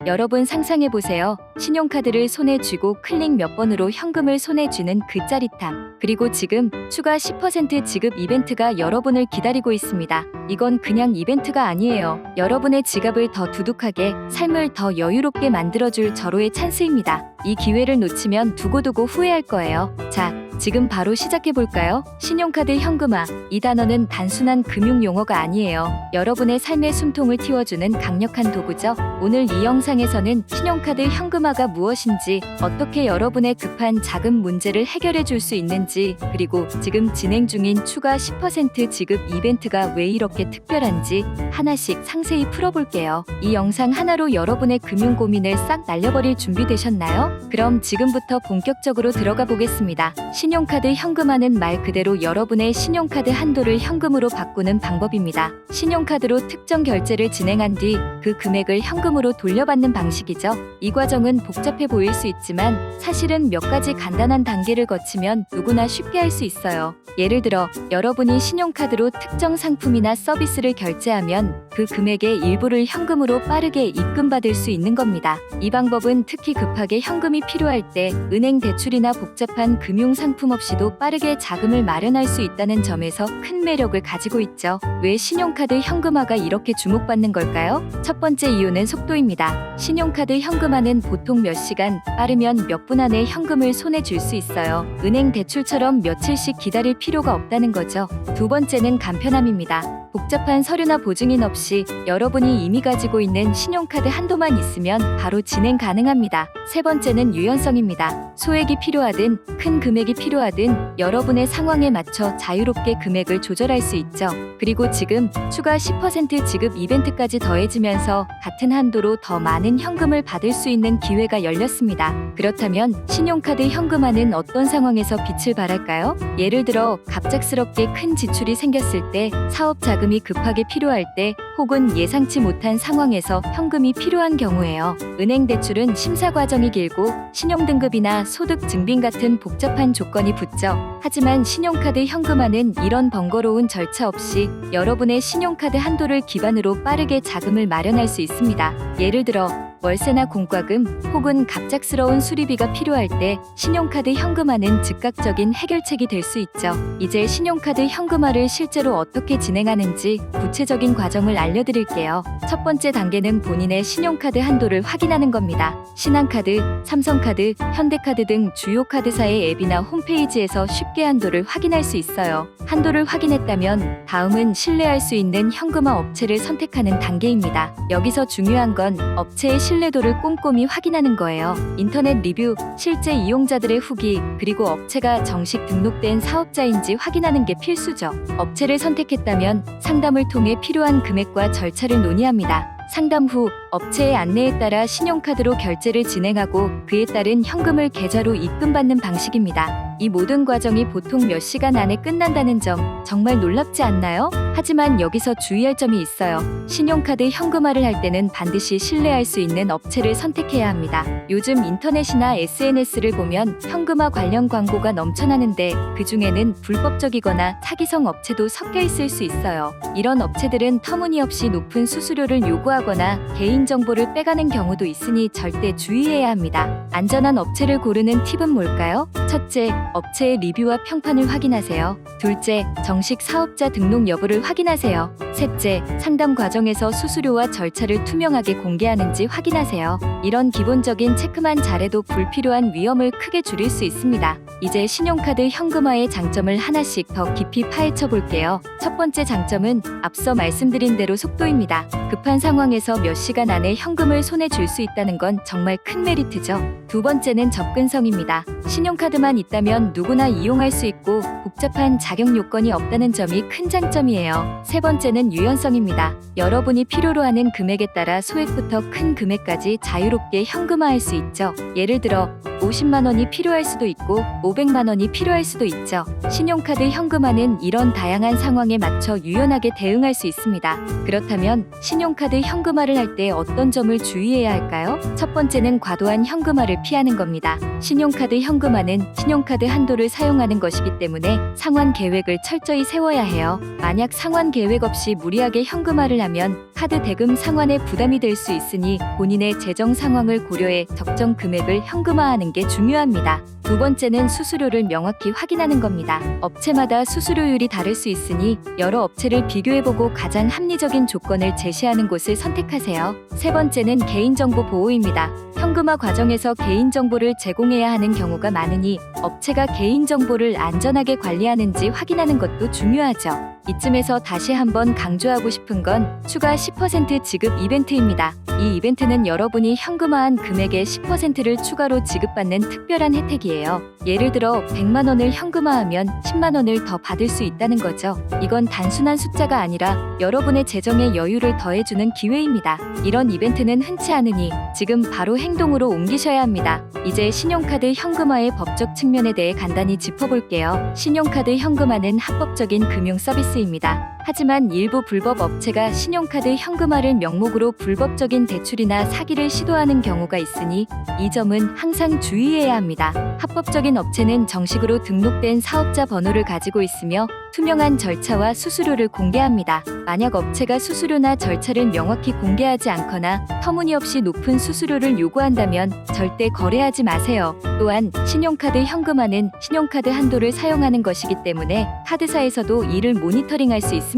여러분 상상해보세요. 신용카드를 손에 쥐고 클릭 몇 번으로 현금을 손에 쥐는 그 짜릿함. 그리고 지금 추가 10% 지급 이벤트가 여러분을 기다리고 있습니다. 이건 그냥 이벤트가 아니에요. 여러분의 지갑을 더 두둑하게, 삶을 더 여유롭게 만들어줄 절호의 찬스입니다. 이 기회를 놓치면 두고두고 후회할 거예요. 자, 지금 바로 시작해볼까요? 신용카드 현금화. 이 단어는 단순한 금융 용어가 아니에요. 여러분의 삶의 숨통을 틔워주는 강력한 도구죠. 오늘 이 영상에서는 신용카드 현금화가 무엇인지, 어떻게 여러분의 급한 자금 문제를 해결해 줄 수 있는지, 그리고 지금 진행 중인 추가 10% 지급 이벤트가 왜 이렇게 특별한지 하나씩 상세히 풀어볼게요. 이 영상 하나로 여러분의 금융 고민을 싹 날려버릴 준비 되셨나요? 그럼 지금부터 본격적으로 들어가 보겠습니다. 신용카드 현금화는 말 그대로 여러분의 신용카드 한도를 현금으로 바꾸는 방법입니다. 신용카드로 특정 결제를 진행한 뒤 그 금액을 현금으로 돌려받는 방식이죠. 이 과정은 복잡해 보일 수 있지만 사실은 몇 가지 간단한 단계를 거치면 누구나 쉽게 할 수 있어요. 예를 들어 여러분이 신용카드로 특정 상품이나 서비스를 결제하면 그 금액의 일부를 현금으로 빠르게 입금받을 수 있는 겁니다. 이 방법은 특히 급하게 현금이 필요할 때 은행 대출이나 복잡한 금융 상품 없이도 빠르게 자금을 마련할 수 있다는 점에서 큰 매력을 가지고 있죠. 왜 신용카드 현금화가 이렇게 주목받는 걸까요? 첫 번째 이유는 속도입니다. 신용카드 현금화는 보통 몇 시간, 빠르면 몇 분 안에 현금을 손에 쥘 수 있어요. 은행 대출처럼 며칠씩 기다릴 필요가 없다는 거죠. 두 번째는 간편함입니다. 복잡한 서류나 보증인 없이 여러분이 이미 가지고 있는 신용카드 한도만 있으면 바로 진행 가능합니다. 세 번째는 유연성입니다. 소액이 필요하든 큰 금액이 필요하든 여러분의 상황에 맞춰 자유롭게 금액을 조절할 수 있죠. 그리고 지금 추가 10% 지급 이벤트까지 더해지면서 같은 한도로 더 많은 현금을 받을 수 있는 기회가 열렸습니다. 그렇다면 신용카드 현금화는 어떤 상황에서 빛을 발할까요? 예를 들어 갑작스럽게 큰 지출이 생겼을 때, 사업 자금이 급하게 필요할 때, 혹은 예상치 못한 상황에서 현금이 필요한 경우에요. 은행 대출은 심사 과정이 길고 신용등급이나 소득 증빙 같은 복잡한 조건이 붙죠. 하지만 신용카드 현금화는 이런 번거로운 절차 없이 여러분의 신용카드 한도를 기반으로 빠르게 자금을 마련할 수 있습니다. 예를 들어 월세나 공과금 혹은 갑작스러운 수리비가 필요할 때 신용카드 현금화는 즉각적인 해결책이 될 수 있죠. 이제 신용카드 현금화를 실제로 어떻게 진행하는지 구체적인 과정을 알려드릴게요. 첫 번째 단계는 본인의 신용카드 한도를 확인하는 겁니다. 신한카드, 삼성카드, 현대카드 등 주요 카드사의 앱이나 홈페이지에서 쉽게 한도를 확인할 수 있어요. 한도를 확인했다면 다음은 신뢰할 수 있는 현금화 업체를 선택하는 단계입니다. 여기서 중요한 건 업체의 신뢰도를 꼼꼼히 확인하는 거예요. 인터넷 리뷰, 실제 이용자들의 후기, 그리고 업체가 정식 등록된 사업자인지 확인하는 게 필수죠. 업체를 선택했다면 상담을 통해 필요한 금액과 절차를 논의합니다. 상담 후 업체의 안내에 따라 신용카드로 결제를 진행하고 그에 따른 현금을 계좌로 입금받는 방식입니다. 이 모든 과정이 보통 몇 시간 안에 끝난다는 점 정말 놀랍지 않나요? 하지만 여기서 주의할 점이 있어요. 신용카드 현금화를 할 때는 반드시 신뢰할 수 있는 업체를 선택해야 합니다. 요즘 인터넷이나 SNS를 보면 현금화 관련 광고가 넘쳐나는데 그 중에는 불법적이거나 사기성 업체도 섞여 있을 수 있어요. 이런 업체들은 터무니없이 높은 수수료를 요구하거나 개인정보를 빼가는 경우도 있으니 절대 주의해야 합니다. 안전한 업체를 고르는 팁은 뭘까요? 첫째, 업체의 리뷰와 평판을 확인하세요. 둘째, 정식 사업자 등록 여부를 확인하세요. 셋째, 상담 과정에서 수수료와 절차를 투명하게 공개하는지 확인하세요. 이런 기본적인 체크만 잘해도 불필요한 위험을 크게 줄일 수 있습니다. 이제 신용카드 현금화의 장점을 하나씩 더 깊이 파헤쳐 볼게요. 첫 번째 장점은 앞서 말씀드린 대로 속도입니다. 급한 상황에서 몇 시간 안에 현금을 손에 쥘 수 있다는 건 정말 큰 메리트죠. 두 번째는 접근성입니다. 신용카드만 있다면 누구나 이용할 수 있고 복잡한 자격 요건이 없다는 점이 큰 장점이에요. 세 번째는 유연성입니다. 여러분이 필요로 하는 금액에 따라 소액부터 큰 금액까지 자유롭게 현금화할 수 있죠. 예를 들어 50만 원이 필요할 수도 있고 500만 원이 필요할 수도 있죠. 신용카드 현금화는 이런 다양한 상황에 맞춰 유연하게 대응할 수 있습니다. 그렇다면 신용카드 현금화를 할 때 어떤 점을 주의해야 할까요? 첫 번째는 과도한 현금화를 피하는 겁니다. 신용카드 현금화는 신용카드 한도를 사용하는 것이기 때문에 상환 계획을 철저히 세워야 해요. 만약 상환 계획 없이 무리하게 현금화를 하면 카드 대금 상환에 부담이 될 수 있으니 본인의 재정 상황을 고려해 적정 금액을 현금화하는 게 중요합니다. 두 번째는 수수료를 명확히 확인하는 겁니다. 업체마다 수수료율이 다를 수 있으니 여러 업체를 비교해보고 가장 합리적인 조건을 제시하는 곳을 선택하세요. 세 번째는 개인정보 보호입니다. 현금화 과정에서 개인정보를 제공해야 하는 경우가 많으니 업체가 개인정보를 안전하게 관리하는지 확인하는 것도 중요하죠. 이쯤에서 다시 한번 강조하고 싶은 건 추가 10% 지급 이벤트입니다. 이 이벤트는 여러분이 현금화한 금액의 10%를 추가로 지급받는 특별한 혜택이에요. 예를 들어 100만 원을 현금화하면 10만 원을 더 받을 수 있다는 거죠. 이건 단순한 숫자가 아니라 여러분의 재정에 여유를 더해주는 기회입니다. 이런 이벤트는 흔치 않으니 지금 바로 행동으로 옮기셔야 합니다. 이제 신용카드 현금화의 법적 측면에 대해 간단히 짚어볼게요. 신용카드 현금화는 합법적인 금융 서비스입니다. 하지만 일부 불법 업체가 신용카드 현금화를 명목으로 불법적인 대출이나 사기를 시도하는 경우가 있으니 이 점은 항상 주의해야 합니다. 합법적인 업체는 정식으로 등록된 사업자 번호를 가지고 있으며 투명한 절차와 수수료를 공개합니다. 만약 업체가 수수료나 절차를 명확히 공개하지 않거나 터무니없이 높은 수수료를 요구한다면 절대 거래하지 마세요. 또한 신용카드 현금화는 신용카드 한도를 사용하는 것이기 때문에 카드사에서도 이를 모니터링할 수 있습니다.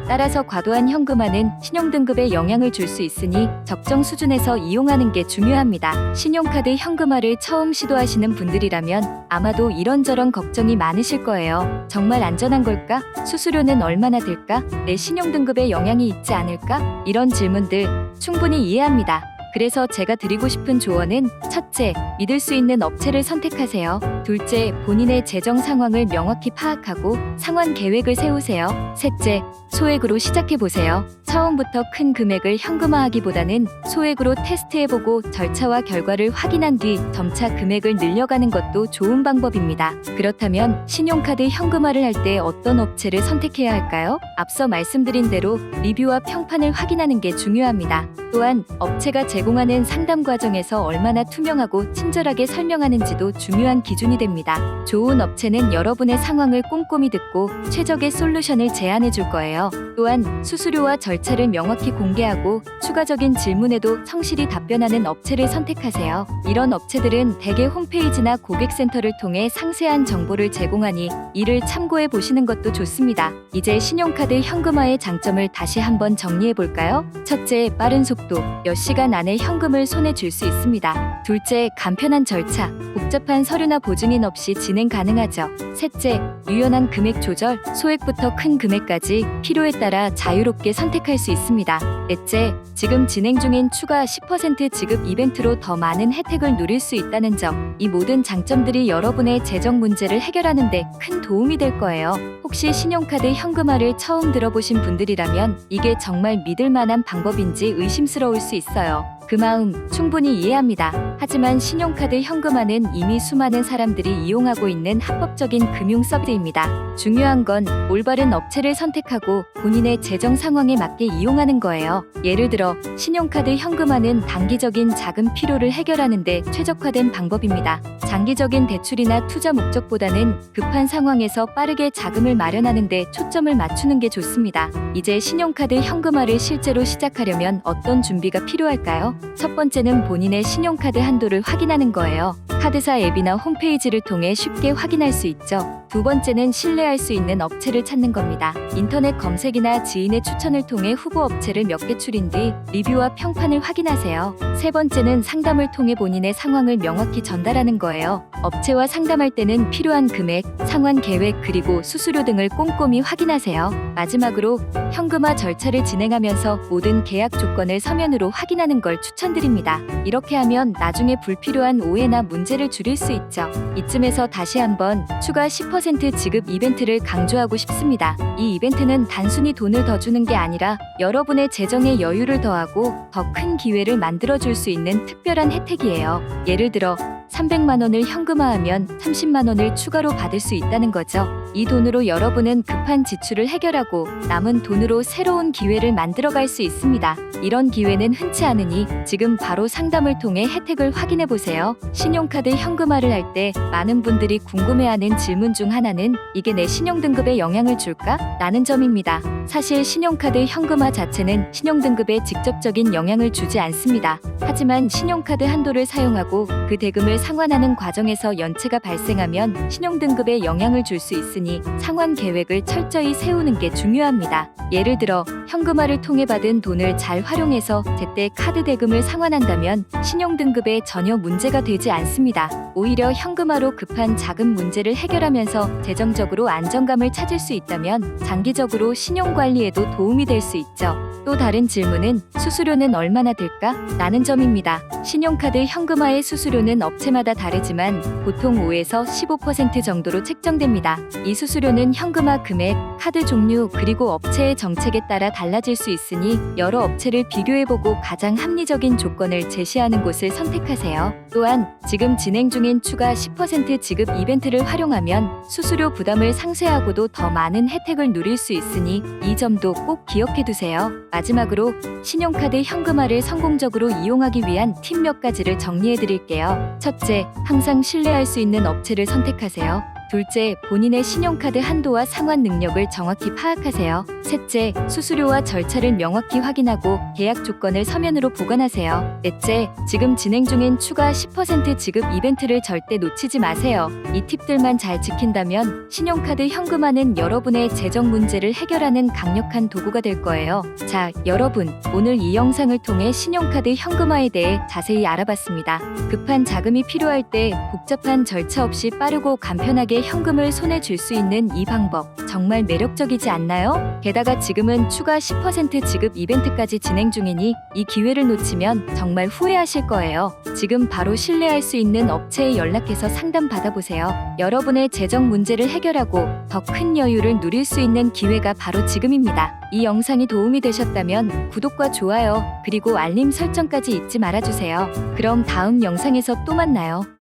따라서 과도한 현금화는 신용등급에 영향을 줄 수 있으니 적정 수준에서 이용하는 게 중요합니다. 신용카드 현금화를 처음 시도하시는 분들이라면 아마도 이런저런 걱정이 많으실 거예요. 정말 안전한 걸까? 수수료는 얼마나 들까? 내 신용등급에 영향이 있지 않을까? 이런 질문들 충분히 이해합니다. 그래서 제가 드리고 싶은 조언은 첫째, 믿을 수 있는 업체를 선택하세요. 둘째, 본인의 재정 상황을 명확히 파악하고 상환 계획을 세우세요. 셋째, 소액으로 시작해보세요. 처음부터 큰 금액을 현금화하기보다는 소액으로 테스트해보고 절차와 결과를 확인한 뒤 점차 금액을 늘려가는 것도 좋은 방법입니다. 그렇다면 신용카드 현금화를 할 때 어떤 업체를 선택해야 할까요? 앞서 말씀드린 대로 리뷰와 평판을 확인하는 게 중요합니다. 또한 업체가 제공하는 상담 과정에서 얼마나 투명하고 친절하게 설명하는지도 중요한 기준이 됩니다. 좋은 업체는 여러분의 상황을 꼼꼼히 듣고 최적의 솔루션을 제안해 줄 거예요. 또한 수수료와 절차를 명확히 공개하고 추가적인 질문에도 성실히 답변하는 업체를 선택하세요. 이런 업체들은 대개 홈페이지나 고객센터를 통해 상세한 정보를 제공하니 이를 참고해 보시는 것도 좋습니다. 이제 신용카드 현금화의 장점을 다시 한번 정리해 볼까요? 첫째, 빠른 속도, 몇 시간 안에 현금을 손에 쥘 수 있습니다. 둘째, 간편한 절차, 복잡한 서류나 보증인 없이 진행 가능하죠. 셋째, 유연한 금액 조절, 소액부터 큰 금액까지 필요에 따라 자유롭게 선택할 수 있습니다. 넷째, 지금 진행 중인 추가 10% 지급 이벤트로 더 많은 혜택을 누릴 수 있다는 점, 이 모든 장점들이 여러분의 재정 문제를 해결하는 데 큰 도움이 될 거예요. 혹시 신용카드 현금화를 처음 들어보신 분들이라면 이게 정말 믿을 만한 방법인지 의심스러울 수 있어요. 그 마음 충분히 이해합니다. 하지만 신용카드 현금화는 이미 수많은 사람들이 이용하고 있는 합법적인 금융 서비스입니다. 중요한 건 올바른 업체를 선택하고 본인의 재정 상황에 맞게 이용하는 거예요. 예를 들어 신용카드 현금화는 단기적인 자금 필요를 해결하는 데 최적화된 방법입니다. 장기적인 대출이나 투자 목적보다는 급한 상황에서 빠르게 자금을 마련하는 데 초점을 맞추는 게 좋습니다. 이제 신용카드 현금화를 실제로 시작하려면 어떤 준비가 필요할까요? 첫 번째는 본인의 신용카드 한도를 확인하는 거예요. 카드사 앱이나 홈페이지를 통해 쉽게 확인할 수 있죠. 두 번째는 신뢰할 수 있는 업체를 찾는 겁니다. 인터넷 검색이나 지인의 추천을 통해 후보 업체를 몇 개 추린 뒤 리뷰와 평판을 확인하세요. 세 번째는 상담을 통해 본인의 상황을 명확히 전달하는 거예요. 업체와 상담할 때는 필요한 금액, 상환 계획 그리고 수수료 등을 꼼꼼히 확인하세요. 마지막으로 현금화 절차를 진행하면서 모든 계약 조건을 서면으로 확인하는 걸 추천드립니다. 이렇게 하면 나중에 불필요한 오해나 문제를 줄일 수 있죠. 이쯤에서 다시 한번 추가 10% 지급 이벤트를 강조하고 싶습니다. 이 이벤트는 단순히 돈을 더 주는 게 아니라 여러분의 재정에 여유를 더하고 더 큰 기회를 만들어줄 수 있는 특별한 혜택이에요. 예를 들어 300만 원을 현금화하면 30만 원을 추가로 받을 수 있다는 거죠. 이 돈으로 여러분은 급한 지출을 해결하고 남은 돈으로 새로운 기회를 만들어갈 수 있습니다. 이런 기회는 흔치 않으니 지금 바로 상담을 통해 혜택을 확인해 보세요. 신용카드 현금화를 할 때 많은 분들이 궁금해하는 질문 중 하나는 이게 내 신용등급에 영향을 줄까? 라는 점입니다. 사실 신용카드 현금화 자체는 신용등급에 직접적인 영향을 주지 않습니다. 하지만 신용카드 한도를 사용하고 그 대금을 상환하는 과정에서 연체가 발생하면 신용등급에 영향을 줄 수 있으니 상환 계획을 철저히 세우는 게 중요합니다. 예를 들어 현금화를 통해 받은 돈을 잘 활용해서 제때 카드 대금을 상환한다면 신용등급에 전혀 문제가 되지 않습니다. 오히려 현금화로 급한 자금 문제를 해결하면서 재정적으로 안정감을 찾을 수 있다면 장기적으로 신용관리에도 도움이 될 수 있죠. 또 다른 질문은 수수료는 얼마나 들까? 라는 점입니다. 신용카드 현금화의 수수료는 업체마다 다르지만 보통 5에서 15% 정도로 책정됩니다. 이 수수료는 현금화 금액, 카드 종류 그리고 업체의 정책에 따라 달라질 수 있으니 여러 업체를 비교해보고 가장 합리적인 조건을 제시하는 곳을 선택하세요. 또한 지금 진행 중인 추가 10% 지급 이벤트를 활용하면 수수료 부담을 상쇄하고도 더 많은 혜택을 누릴 수 있으니 이 점도 꼭 기억해두세요. 마지막으로 신용카드 현금화를 성공적으로 이용하기 위한 팁 몇 가지를 정리해드릴게요. 첫째, 항상 신뢰할 수 있는 업체를 선택하세요. 둘째, 본인의 신용카드 한도와 상환 능력을 정확히 파악하세요. 셋째, 수수료와 절차를 명확히 확인하고 계약 조건을 서면으로 보관하세요. 넷째, 지금 진행 중인 추가 10% 지급 이벤트를 절대 놓치지 마세요. 이 팁들만 잘 지킨다면 신용카드 현금화는 여러분의 재정 문제를 해결하는 강력한 도구가 될 거예요. 자, 여러분, 오늘 이 영상을 통해 신용카드 현금화에 대해 자세히 알아봤습니다. 급한 자금이 필요할 때 복잡한 절차 없이 빠르고 간편하게 현금을 손에 쥘 수 있는 이 방법 정말 매력적이지 않나요? 게다가 지금은 추가 10% 지급 이벤트까지 진행 중이니 이 기회를 놓치면 정말 후회하실 거예요. 지금 바로 신뢰할 수 있는 업체에 연락해서 상담 받아보세요. 여러분의 재정 문제를 해결하고 더 큰 여유를 누릴 수 있는 기회가 바로 지금입니다. 이 영상이 도움이 되셨다면 구독과 좋아요 그리고 알림 설정까지 잊지 말아주세요. 그럼 다음 영상에서 또 만나요.